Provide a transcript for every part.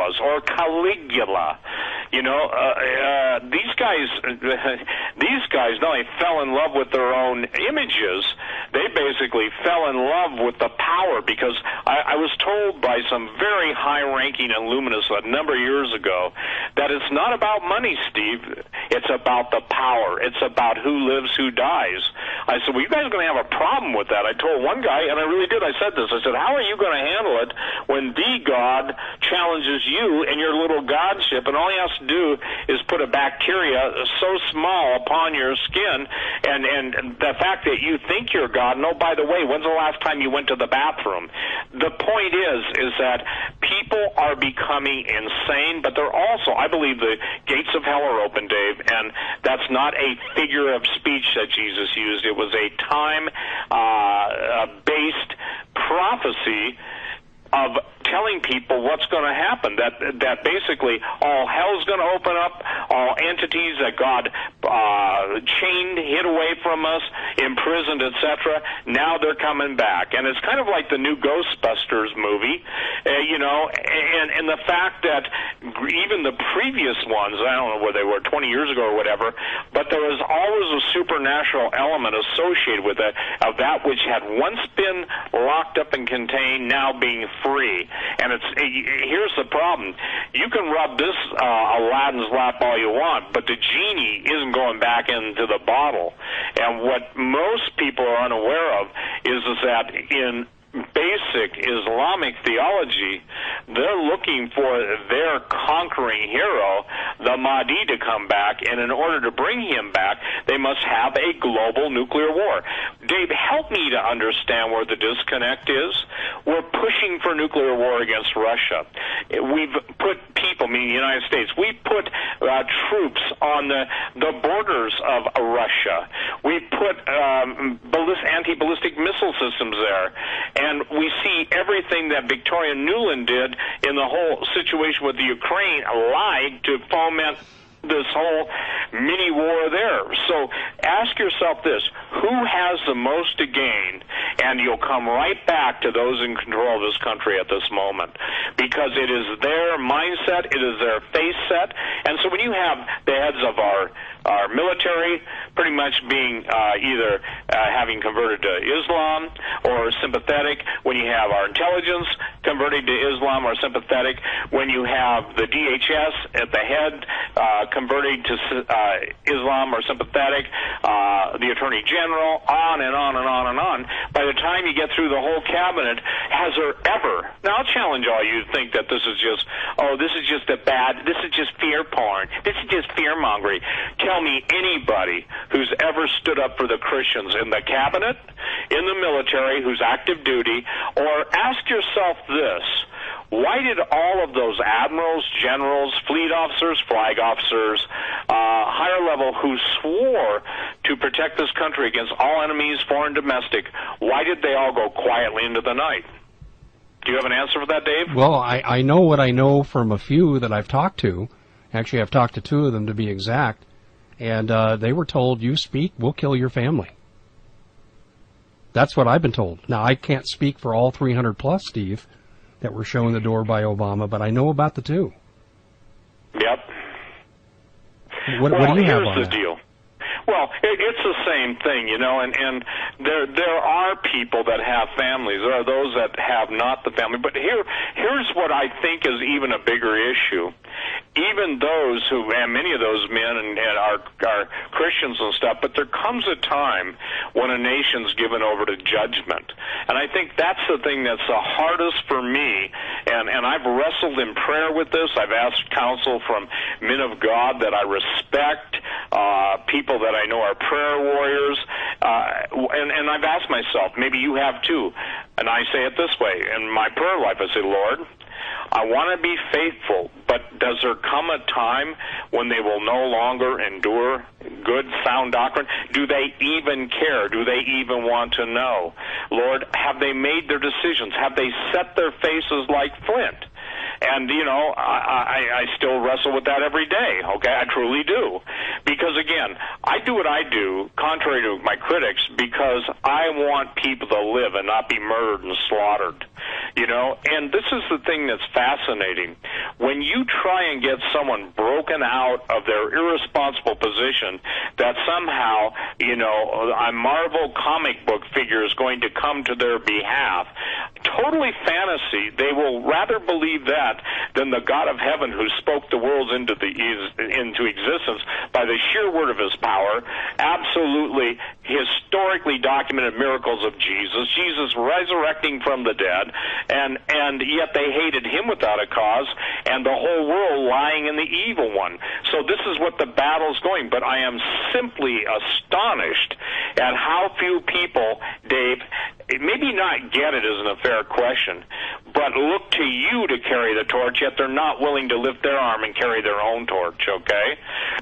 was, or Caligula. You know, these guys not only fell in love with their own images, they basically fell in love with the power, because I was told by some very high-ranking illuminists a number of years ago that it's not about money, Steve. It's about the power. It's about who lives, who dies. I said, well, you guys are going to have a problem with that. I told one guy, and I really did, I said this, I said, how are you going to handle it when the God challenges you in your little godship, and all he has to do is put a bacteria so small upon your skin, and the fact that you think you're God, and oh, by the way, when's the last time you went to the bathroom? The point is that people are becoming insane, but they're also, I believe the gates of hell are open, Dave, and that's not a figure of speech that Jesus used. It was a time-based prophecy of telling people what's going to happen, that basically all hell's going to open up, all entities that God chained, hid away from us, imprisoned, etc., now they're coming back. And it's kind of like the new Ghostbusters movie, you know, and the fact that even the previous ones, I don't know where they were, 20 years ago or whatever, but there was always a supernatural element associated with it, of that which had once been locked up and contained, now being free. And here's the problem. You can rub this Aladdin's lap all you want, but the genie isn't going back into the bottle. And what most people are unaware of is that in basic Islamic theology, they're looking for their conquering hero, the Mahdi, to come back, and in order to bring him back, they must have a global nuclear war. Dave, help me to understand where the disconnect is. We're pushing for nuclear war against Russia. We've put people, meaning the United States, we've put troops on the borders of Russia. We've put anti-ballistic missile systems there. And we see everything that Victoria Nuland did in the whole situation with the Ukraine lied to foment this whole mini war there. So ask yourself this: who has the most to gain? And you'll come right back to those in control of this country at this moment, because it is their mindset, it is their face set. And so when you have the heads of our military pretty much being either having converted to Islam or sympathetic, when you have our intelligence converting to Islam or sympathetic, when you have the DHS at the head converting to Islam or sympathetic, the Attorney General, on and on and on and on. By the time you get through the whole cabinet, has there ever, now I'll challenge all you to think that this is just fear porn, this is just fear-mongering. Tell me anybody who's ever stood up for the Christians in the cabinet, in the military, who's active duty, or ask yourself this: why did all of those admirals, generals, fleet officers, flag officers, higher level, who swore to protect this country against all enemies, foreign, domestic, why did they all go quietly into the night? Do you have an answer for that, Dave? Well, I know what I know from a few that I've talked to. Actually, I've talked to two of them, to be exact. And they were told, you speak, we'll kill your family. That's what I've been told. Now, I can't speak for all 300 plus, Steve, that were shown the door by Obama, but I know about the two. Yep. What do you have on that? Here's the deal. Well, it's the same thing, you know, and there are people that have families. There are those that have not the family. But here's what I think is even a bigger issue. Even those who, and many of those men and are Christians and stuff, but there comes a time when a nation's given over to judgment. And I think that's the thing that's the hardest for me, and I've wrestled in prayer with this. I've asked counsel from men of God that I respect, people that I know are prayer warriors, and I've asked myself, maybe you have too, and I say it this way, in my prayer life, I say, Lord, I want to be faithful, but does there come a time when they will no longer endure good, sound doctrine? Do they even care? Do they even want to know? Lord, have they made their decisions? Have they set their faces like flint? And, you know, I still wrestle with that every day, okay? I truly do. Because, again, I do what I do, contrary to my critics, because I want people to live and not be murdered and slaughtered. You know, and this is the thing that's fascinating. When you try and get someone broken out of their irresponsible position that somehow, you know, a Marvel comic book figure is going to come to their behalf, totally fantasy, they will rather believe that than the God of heaven who spoke the worlds into existence by the sheer word of his power. Absolutely historically documented miracles of Jesus resurrecting from the dead, and yet they hated him without a cause, and the whole world lying in the evil one. So this is what the battle's going. But I am simply astonished at how few people, Dave, maybe not get it isn't a fair question, but look to you to carry the torch, yet they're not willing to lift their arm and carry their own torch, okay?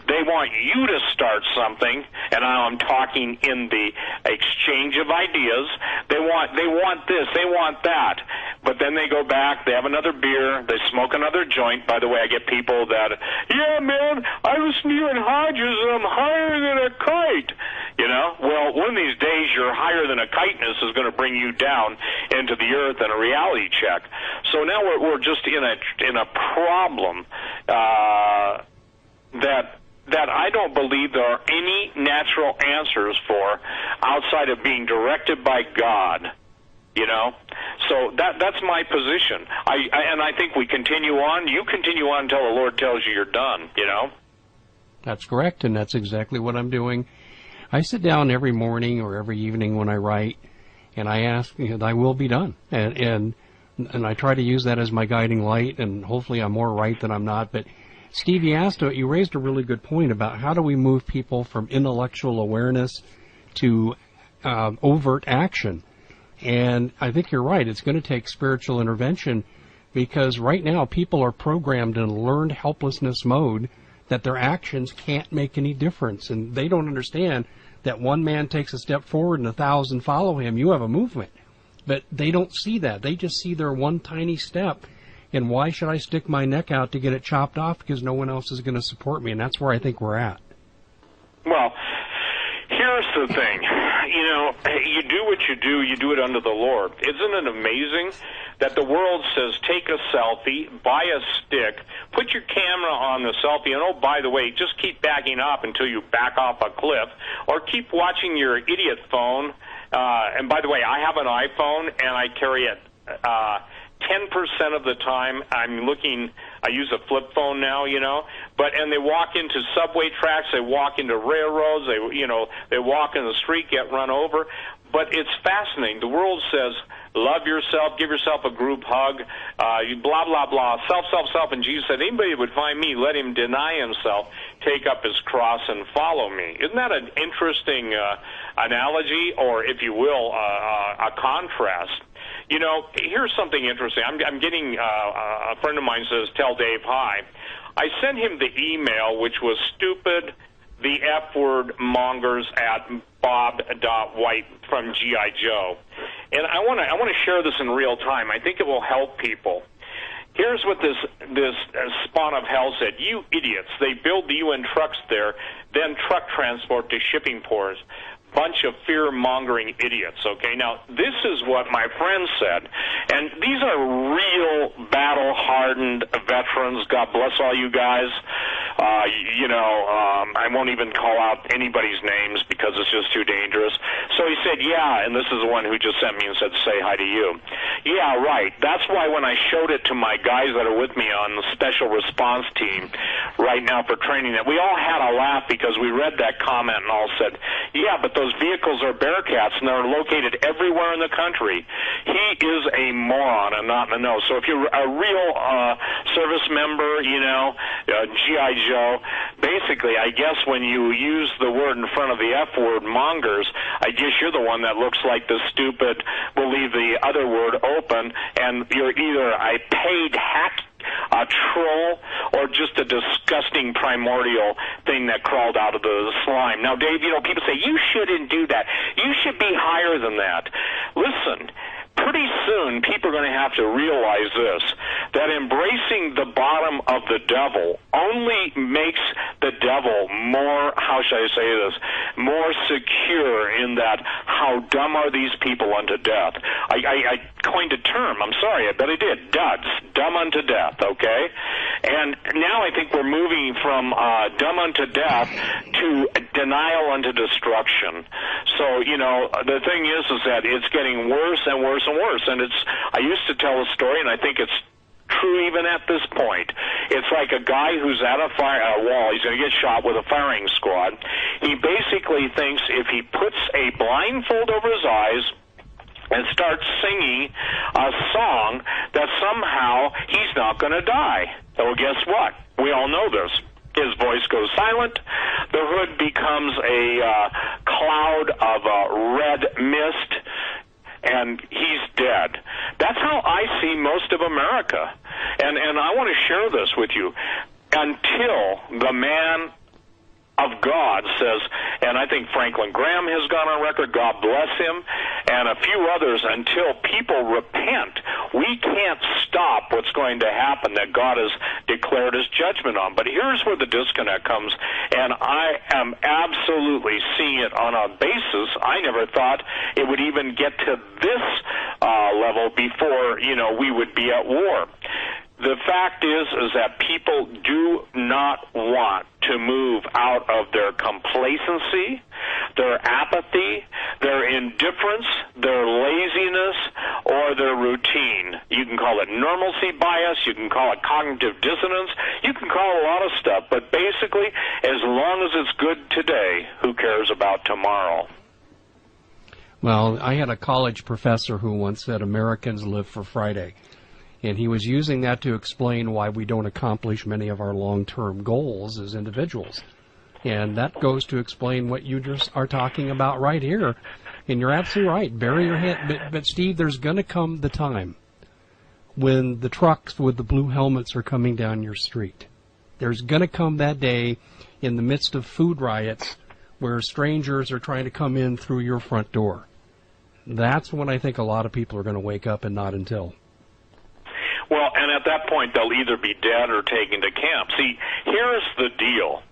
They want you to start something, and I'm talking in the exchange of ideas. They want this, they want that. But then they go back, they have another beer, they smoke another joint. By the way, I get people that, yeah, man, I listen to you in Hodges and I'm higher than a kite. You know, well, one of these days your higher than a kiteness is going to bring you down into the earth in a reality check. So now we're just in a problem that I don't believe there are any natural answers for outside of being directed by God. You know, so that's my position. I think we continue on. You continue on until the Lord tells you you're done. You know. That's correct, and that's exactly what I'm doing. I sit down every morning or every evening when I write, and I ask, "Thy will be done," and I try to use that as my guiding light. And hopefully, I'm more right than I'm not. But Steve, you raised a really good point about how do we move people from intellectual awareness to overt action. And I think you're right. It's going to take spiritual intervention because right now people are programmed in a learned helplessness mode that their actions can't make any difference. And they don't understand that one man takes a step forward and 1,000 follow him. You have a movement. But they don't see that. They just see their one tiny step. And why should I stick my neck out to get it chopped off? Because no one else is going to support me. And that's where I think we're at. Well, here's the thing. You know, you do it under the Lord. Isn't it amazing that the world says take a selfie, buy a stick, put your camera on the selfie, and oh, by the way, just keep backing up until you back off a cliff, or keep watching your idiot phone. And by the way, I have an iPhone, and I carry it 10% of the time. I use a flip phone now, you know, and they walk into subway tracks, they walk into railroads, they walk in the street, get run over. But it's fascinating. The world says, love yourself, give yourself a group hug, blah, blah, blah, self. And Jesus said, anybody that would find me, let him deny himself, take up his cross, and follow me. Isn't that an interesting analogy, or, if you will, a contrast? You know, here's something interesting. I'm getting, a friend of mine says, tell Dave hi. I sent him the email, which was stupid, the F word mongers at bob.white from G.I. Joe. And I want to share this in real time. I think it will help people. Here's what this spawn of hell said. You idiots, they build the UN trucks there, then truck transport to shipping ports. Bunch of fear-mongering idiots, okay? Now, this is what my friend said, and these are real battle-hardened veterans. God bless all you guys. I won't even call out anybody's names because it's just too dangerous. So he said, yeah, and this is the one who just sent me and said, say hi to you. Yeah, right. That's why when I showed it to my guys that are with me on the special response team right now for training, that we all had a laugh because we read that comment and all said, yeah, but those vehicles are Bearcats and they're located everywhere in the country. He is a moron and not in the know. So if you're a real service member, G.I. Joe, basically, I guess when you use the word in front of the F word, mongers, I guess you're the one that looks like the stupid, will leave the other word open, and you're either a paid hack, a troll, or just a disgusting primordial thing that crawled out of the slime. Now, Dave, people say, you shouldn't do that. You should be higher than that. Listen, pretty soon people are going to have to realize this, that embracing the bottom of the devil only makes the devil more, how should I say this, more secure in that how dumb are these people unto death. I coined a term, I'm sorry, I bet I did, duds, dumb unto death, okay? And now I think we're moving from dumb unto death to denial unto destruction. So, you know, the thing is that it's getting worse and worse and worse. And I used to tell a story, and I think it's true even at this point. It's like a guy who's at a wall. He's going to get shot with a firing squad. He basically thinks if he puts a blindfold over his eyes and starts singing a song, that somehow he's not going to die. Well, guess what? We all know this. His voice goes silent. The hood becomes a cloud of red mist, and he's dead. That's how I see most of America. And I want to share this with you. Until the man of God says, and I think Franklin Graham has gone on record, God bless him, and a few others, until people repent, we can't stop what's going to happen that God has declared his judgment on. But here's where the disconnect comes, and I am absolutely seeing it on a basis I never thought it would even get to this level before, you know, we would be at war. The fact is that people do not want to move out of their complacency, their apathy, their indifference, their laziness, or their routine. You can call it normalcy bias, you can call it cognitive dissonance, you can call it a lot of stuff, but basically, as long as it's good today, who cares about tomorrow? Well, I had a college professor who once said Americans live for Friday. And he was using that to explain why we don't accomplish many of our long-term goals as individuals. And that goes to explain what you just are talking about right here. And you're absolutely right. Bury your head. But Steve, there's going to come the time when the trucks with the blue helmets are coming down your street. There's going to come that day in the midst of food riots where strangers are trying to come in through your front door. That's when I think a lot of people are going to wake up, and not until. Well, and at that point, they'll either be dead or taken to camp. See, here's the deal.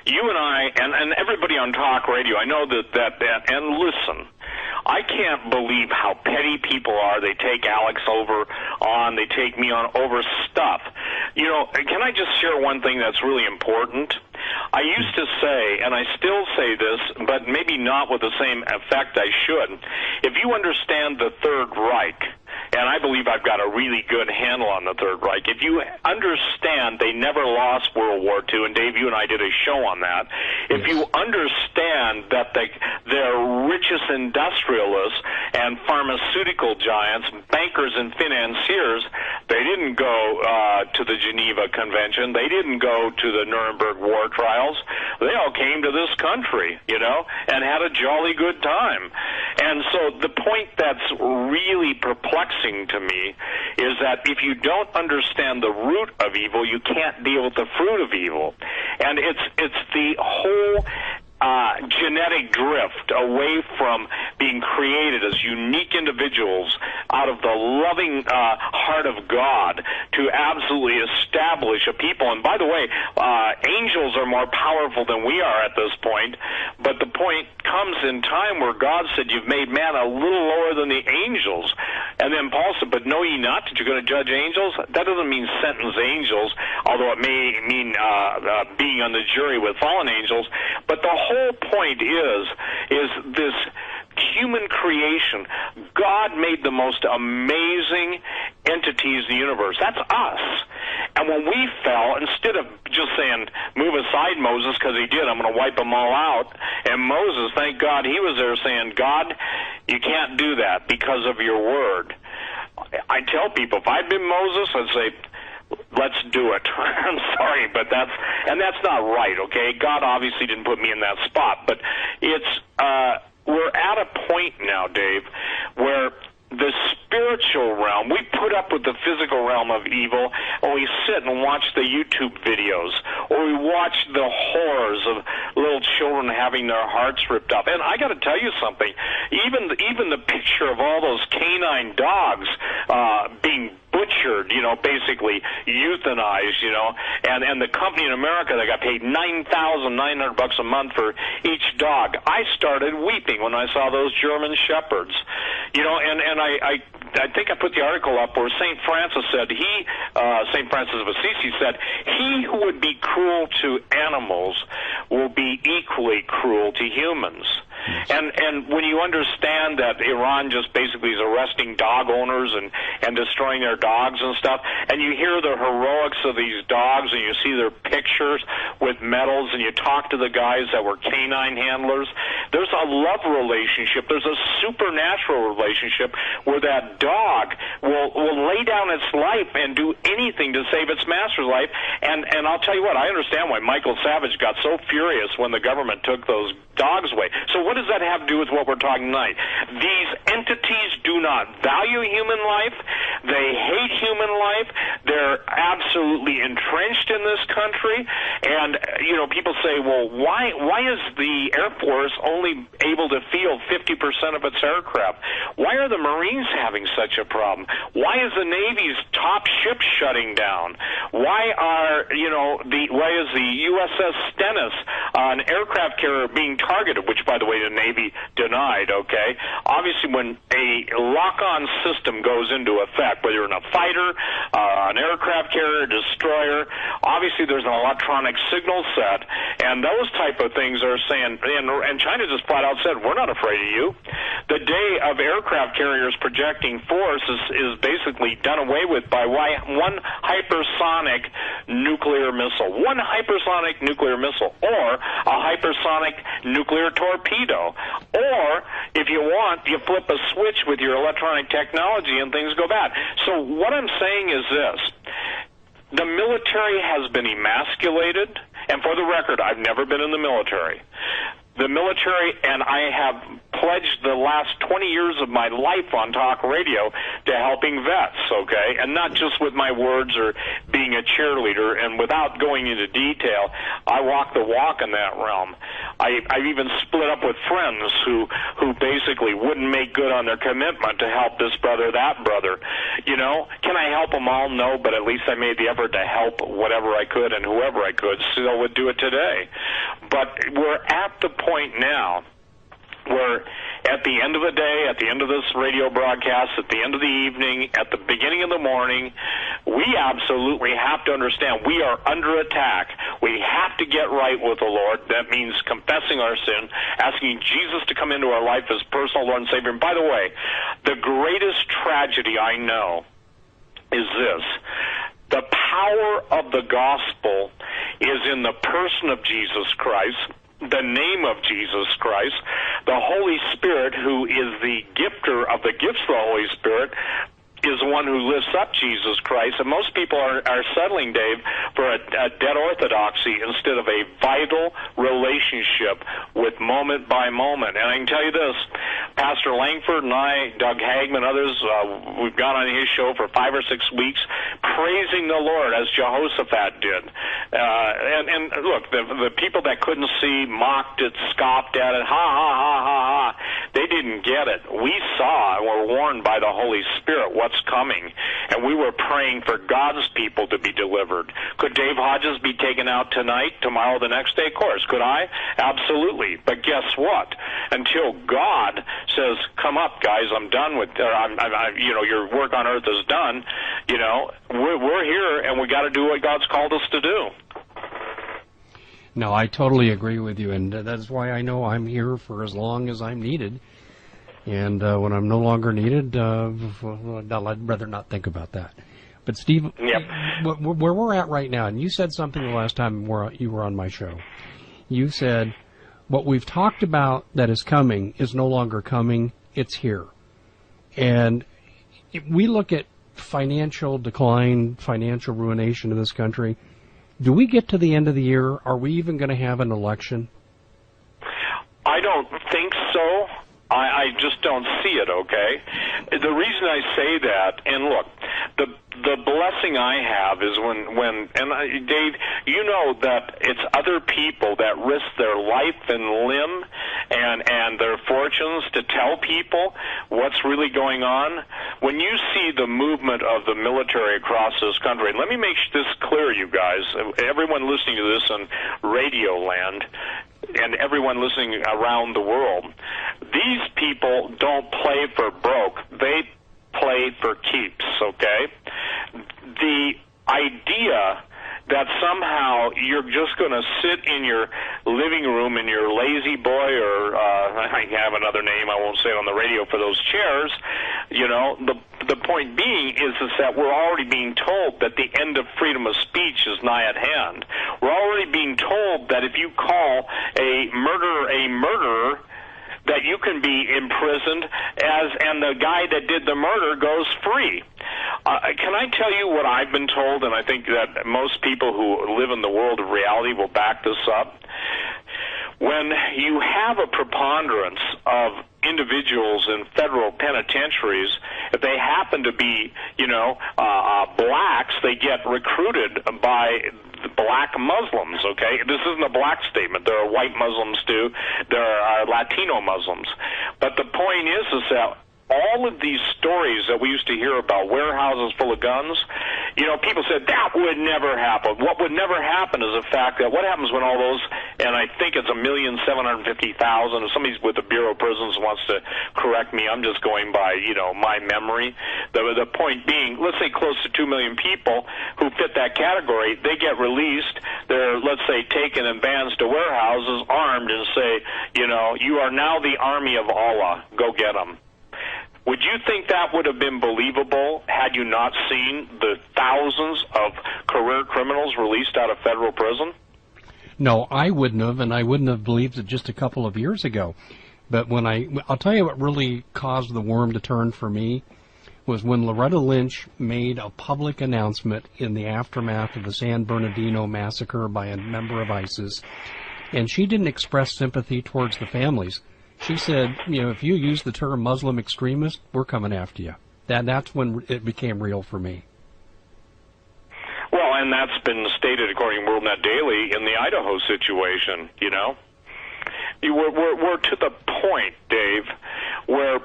You and I, and everybody on talk radio, I know that, and listen, I can't believe how petty people are. They take Alex they take me on over stuff. You know, can I just share one thing that's really important? I used to say, and I still say this, but maybe not with the same effect I should, if you understand the Third Reich, and I believe I've got a really good handle on the Third Reich. If you understand they never lost World War II, and Dave, you and I did a show on that, if you understand that they're richest industrialists and pharmaceutical giants, bankers and financiers, they didn't go to the Geneva Convention. They didn't go to the Nuremberg war trials. They all came to this country, you know, and had a jolly good time. And so the point that's really perplexing to me is that if you don't understand the root of evil, you can't deal with the fruit of evil. And it's the whole genetic drift away from being created as unique individuals out of the loving heart of God to absolutely establish a people. And by the way, angels are more powerful than we are at this point, but the point comes in time where God said, you've made man a little lower than the angels. And then Paul said, but know ye not that you're going to judge angels? That doesn't mean sentence angels, although it may mean being on the jury with fallen angels. But the whole point is this human creation. God made the most amazing entities in the universe. That's us. And when we fell, instead of just saying, move aside, Moses, because he did, I'm going to wipe them all out. And Moses, thank God, he was there saying, God, you can't do that because of your word. I tell people, if I'd been Moses, I'd say, let's do it. I'm sorry, but that's not right, okay? God obviously didn't put me in that spot, but we're at a point now, Dave, where the spiritual realm, we put up with the physical realm of evil, and we sit and watch the YouTube videos, or we watch the horrors of little children having their hearts ripped up. And I got to tell you something. Even the picture of all those canine dogs being butchered, basically euthanized, and the company in America that got paid $9,900 a month for each dog. I started weeping when I saw those German shepherds, and I think I put the article up where St. Francis said St. Francis of Assisi said, he who would be cruel to animals will be equally cruel to humans. And when you understand that Iran just basically is arresting dog owners and destroying their dogs and stuff, and you hear the heroics of these dogs and you see their pictures with medals and you talk to the guys that were canine handlers, there's a love relationship, there's a supernatural relationship where that dog will lay down its life and do anything to save its master's life. And I'll tell you what, I understand why Michael Savage got so furious when the government took those dogs away. So what does that have to do with what we're talking tonight? These entities do not value human life. They hate human life. They're absolutely entrenched in this country. And, people say, well, why is the Air Force only able to field 50% of its aircraft? Why are the Marines having such a problem? Why is the Navy's top ship shutting down? Why is the USS Stennis, an aircraft carrier, being targeted, which, by the way, the Navy denied, okay? Obviously, when a lock-on system goes into effect, whether you're in a fighter, an aircraft carrier, destroyer, obviously there's an electronic signal set, and those type of things are saying, and China just flat out said, we're not afraid of you. The day of aircraft carriers projecting force is basically done away with by one hypersonic nuclear missile. One hypersonic nuclear missile, or a hypersonic nuclear torpedo. Or, if you want, you flip a switch with your electronic technology and things go bad. So what I'm saying is this. The military has been emasculated, and for the record, I've never been in the military. The military, and I have pledged the last 20 years of my life on talk radio to helping vets, okay? And not just with my words or being a cheerleader, and without going into detail, I walk the walk in that realm. I've even split up with friends who basically wouldn't make good on their commitment to help this brother, that brother. Can I help them all? No, but at least I made the effort to help whatever I could and whoever I could. Still would do it today. But we're at the point now where at the end of the day, at the end of this radio broadcast, at the end of the evening, at the beginning of the morning, we absolutely have to understand we are under attack. We have to get right with the Lord. That means confessing our sin, asking Jesus to come into our life as personal Lord and Savior. And by the way, the greatest tragedy I know is this. The power of the gospel is in the person of Jesus Christ, the name of Jesus Christ, the Holy Spirit, who is the gifter of the gifts of the Holy Spirit, is the one who lifts up Jesus Christ. And most people are settling, Dave, for a dead orthodoxy instead of a vital relationship with moment by moment. And I can tell you this, Pastor Langford and I, Doug Hagman, others, we've gone on his show for 5 or 6 weeks praising the Lord as Jehoshaphat did. And look, the people that couldn't see mocked it, scoffed at it, ha, ha, ha, ha, ha. They didn't get it. We saw and were warned by the Holy Spirit what's coming, and we were praying for God's people to be delivered. Could Dave Hodges be taken out tonight, tomorrow, the next day? Of course. Could I? Absolutely. But guess what? Until God says, come up, guys, I'm done with, your work on earth is done, we're here, and we got to do what God's called us to do. No, I totally agree with you, and that's why I know I'm here for as long as I'm needed. And when I'm no longer needed, I'd rather not think about that. But, Steve, yep. Where we're at right now, and you said something the last time you were on my show. You said, what we've talked about that is coming is no longer coming, it's here. And if we look at financial decline, financial ruination of this country, do we get to the end of the year? Are we even going to have an election? I don't think so. I just don't see it, okay? The reason I say that, and look, the blessing I have is Dave, you know that it's other people that risk their life and limb and their fortunes to tell people what's really going on. When you see the movement of the military across this country, and let me make this clear, you guys, everyone listening to this in Radio Land, and everyone listening around the world, these people don't play for broke. They play for keeps, okay? The idea that somehow you're just going to sit in your living room in your lazy boy, or I have another name, I won't say it on the radio, for those chairs, you know, the point being is that we're already being told that the end of freedom of speech is nigh at hand. We're already being told that if you call a murderer, that you can be imprisoned, and the guy that did the murder goes free. Can I tell you what I've been told, and I think that most people who live in the world of reality will back this up? When you have a preponderance of individuals in federal penitentiaries, if they happen to be, blacks, they get recruited by the black Muslims, okay? This isn't a black statement. There are white Muslims, too. There are Latino Muslims. But the point is that all of these stories that we used to hear about warehouses full of guns, people said that would never happen. What would never happen is the fact that what happens when all those, and I think it's 1,750,000, if somebody with the Bureau of Prisons wants to correct me, I'm just going by, my memory. The point being, let's say close to 2 million people who fit that category, they get released. They're, let's say, taken in bands to warehouses, armed, and say, you are now the army of Allah. Go get them. Would you think that would have been believable had you not seen the thousands of career criminals released out of federal prison? No, I wouldn't have, and I wouldn't have believed it just a couple of years ago. But I'll tell you what really caused the worm to turn for me was when Loretta Lynch made a public announcement in the aftermath of the San Bernardino massacre by a member of ISIS, and she didn't express sympathy towards the families. She said, if you use the term Muslim extremist, we're coming after you. That's when it became real for me. Well, and that's been stated, according to WorldNet Daily, in the Idaho situation, We're to the point, Dave, where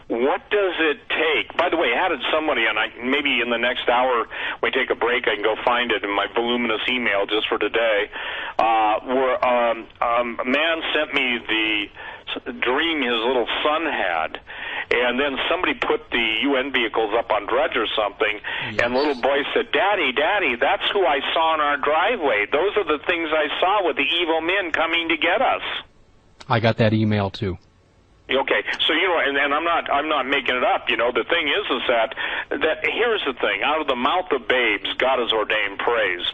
what does it take? By the way, how did somebody, and maybe in the next hour we take a break, I can go find it in my voluminous email just for today, where a man sent me the dream his little son had, and then somebody put the UN vehicles up on dredge or something, yes. And the little boy said, Daddy, that's who I saw in our driveway. Those are the things I saw with the evil men coming to get us. I got that email too. Okay, so and I'm not making it up. The thing is that here's the thing: out of the mouth of babes, God has ordained praise.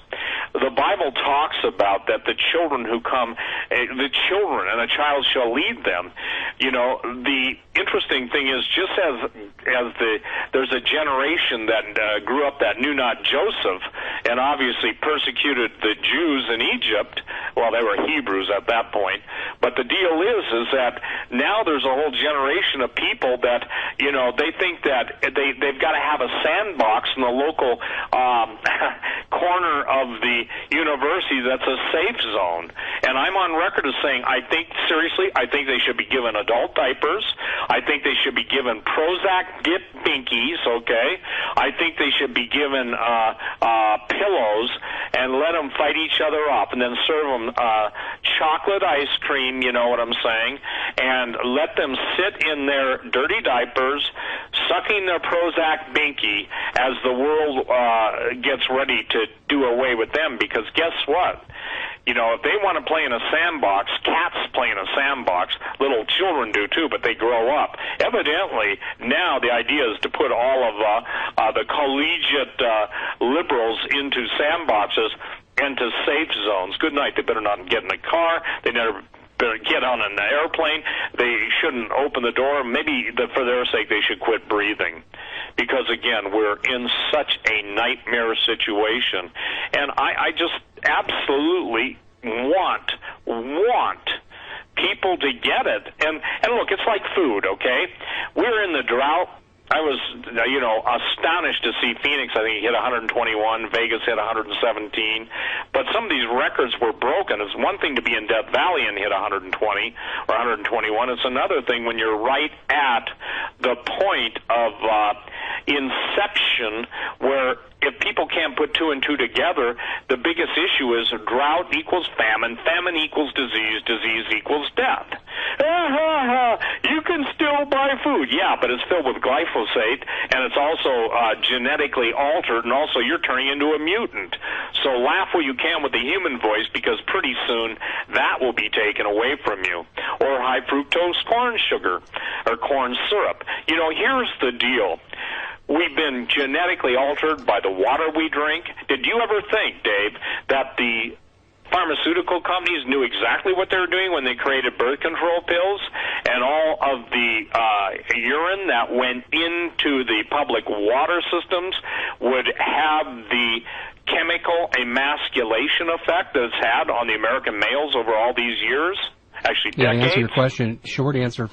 The Bible talks about that the children who come, the children, and a child shall lead them. The interesting thing is, just as there's a generation that grew up that knew not Joseph, and obviously persecuted the Jews in Egypt. Well, they were Hebrews at that point. But the deal is that now there's a whole generation of people that, they think that they've got to have a sandbox in the local corner of the university that's a safe zone. And I'm on record as saying, I think they should be given adult diapers. I think they should be given Prozac dip binkies, okay? I think they should be given pillows and let them fight each other off, and then serve them chocolate ice cream, you know what I'm saying, and let them sit in their dirty diapers, sucking their Prozac binky as the world gets ready to do away with them, because guess what? If they want to play in a sandbox, cats play in a sandbox. Little children do too, but they grow up. Evidently, now the idea is to put all of the collegiate liberals into sandboxes and to safe zones. Good night. They better not get in a car. They never better get on an airplane. They shouldn't open the door. Maybe for their sake they should quit breathing. Because, again, we're in such a nightmare situation. And I just absolutely want people to get it. And look, it's like food, okay? We're in the drought. I was, astonished to see Phoenix. I think he hit 121. Vegas hit 117. But some of these records were broken. It's one thing to be in Death Valley and hit 120 or 121. It's another thing when you're right at the point of inception, where if people can't put two and two together, the biggest issue is drought equals famine, famine equals disease, disease equals death. You can still buy food. Yeah, but it's filled with glyphosate, and it's also genetically altered, and also you're turning into a mutant. So laugh where you can with the human voice, because pretty soon that will be taken away from you. Or high fructose corn sugar or corn syrup. Here's the deal. We've been genetically altered by the water we drink. Did you ever think, Dave, that the pharmaceutical companies knew exactly what they were doing when they created birth control pills, and all of the urine that went into the public water systems would have the chemical emasculation effect that it's had on the American males over all these years? Actually, decades. Yeah, to answer your question, short answer